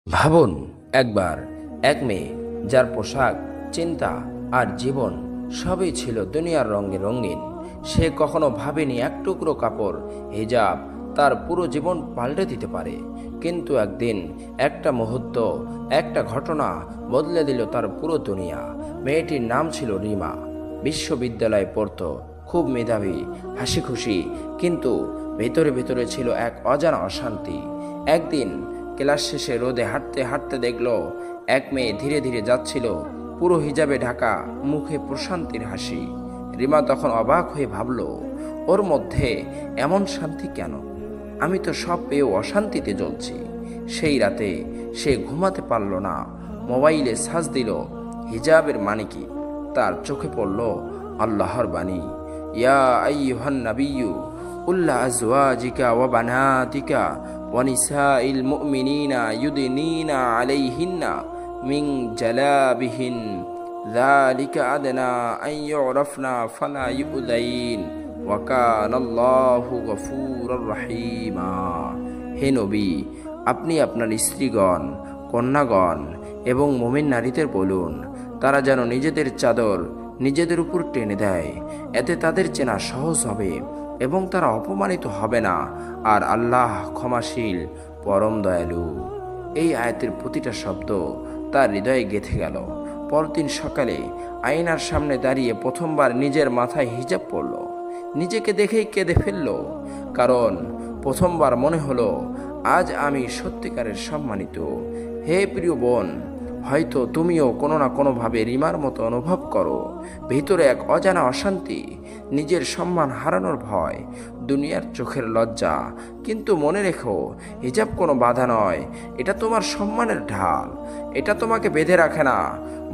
ভাবুন একবার, এক মেয়ে যার পোশাক, চিন্তা আর জীবন সবই ছিল দুনিয়ার রঙে রঙিন। সে কখনো ভাবেনি এক টুকরো কাপড়, হিজাব তার পুরো জীবন পাল্টে দিতে পারে। কিন্তু একদিন একটা মুহূর্ত, একটা ঘটনা বদলে দিল তার পুরো দুনিয়া। মেয়েটির নাম ছিল রিমা। বিশ্ববিদ্যালয়ে পড়তো, খুব মেধাবী, হাসি খুশি, কিন্তু ভেতরে ভেতরে ছিল এক অজানা অশান্তি। একদিন ক্লাস শেষে রোদে হাঁটতে হাঁটতে দেখল এক মেয়ে ধীরে ধীরে যাচ্ছিল, পুরো হিজাবে ঢাকা, মুখে প্রশান্তির হাসি। রিমা তখন অবাক হয়ে ভাবল, ওর মধ্যে এমন শান্তি কেন? আমি তো সব পেয়েও অশান্তিতে জ্বলছি। সেই রাতে সে ঘুমাতে পারল না। মোবাইলে সার্চ দিল হিজাবের মানে কি। তার চোখে পড়ল আল্লাহর বাণী, ইয়া আইয়ুহান নাবিয়্যু কুল আজওয়াজিকা ওয়া বানাতিকা ওয়া নিসাইল মুমিনিনা ইউদিনিনা আলাইহিন্না মিন জালাবিহিন যালিকা আদনা আন ইউরাফনা ফালা ইউযাইন ওয়া কানাল্লাহু গফুরুর রহিমা। হে নবী, আপনি আপনার স্ত্রীগণ, কন্যাগণ এবং মুমিন নারীদের বলুন, তারা যেন নিজেদের চাদর নিজেদের উপর টেনে দেয়। এতে তাদের চেনা সহজ হবে এবং তারা অপমানিত হবে না। আর আল্লাহ ক্ষমাশীল, পরম দয়ালু। এই আয়াতের প্রতিটা শব্দ তার হৃদয়ে গেঁথে গেল। পরদিন সকালে আয়নার সামনে দাঁড়িয়ে প্রথমবার নিজের মাথায় হিজাব পরল। নিজেকে দেখেই কেঁদে ফেলল, কারণ প্রথমবার মনে হলো আজ আমি সত্যিকারের সম্মানিত। হে প্রিয় বোন, হয়তো তুমিও কোনো না কোনোভাবে রিমার মতো অনুভব করো। ভিতরে এক অজানা অশান্তি, নিজের সম্মান হারানোর ভয়, দুনিয়ার চোখের লজ্জা। কিন্তু মনে রেখো, হিজাব কোনো বাধা নয়, এটা তোমার সম্মানের ঢাল। এটা তোমাকে বেঁধে রাখে না,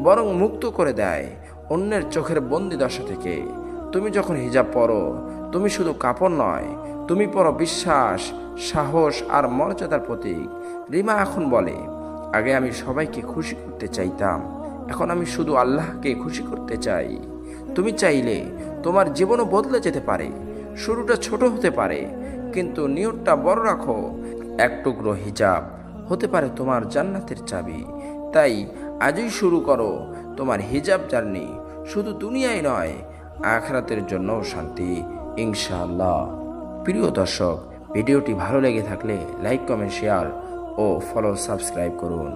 বরং মুক্ত করে দেয় অন্যের চোখের বন্দিদশা থেকে। তুমি যখন হিজাব পরো, তুমি শুধু কাপড় নয়, তুমি পরো বিশ্বাস, সাহস আর মর্যাদার প্রতীক। রিমা এখন বলে, আগে আমি সবাইকে খুশি করতে চাইতাম, এখন আমি শুধু আল্লাহকে খুশি করতে চাই। তুমি চাইলে তোমার জীবনও বদলে যেতে পারে। শুরুটা ছোট হতে পারে, কিন্তু নিয়তটা বড় রাখো। এক টুকরো হিজাব হতে পারে তোমার জান্নাতের চাবি। তাই আজই শুরু করো তোমার হিজাব জার্নি, শুধু দুনিয়ায় নয়, আখিরাতের জন্যও শান্তি, ইনশাআল্লাহ। প্রিয় দর্শক, ভিডিওটি ভালো লেগে থাকলে লাইক, কমেন্ট, শেয়ার ও ফলো, সাবস্ক্রাইব করুন।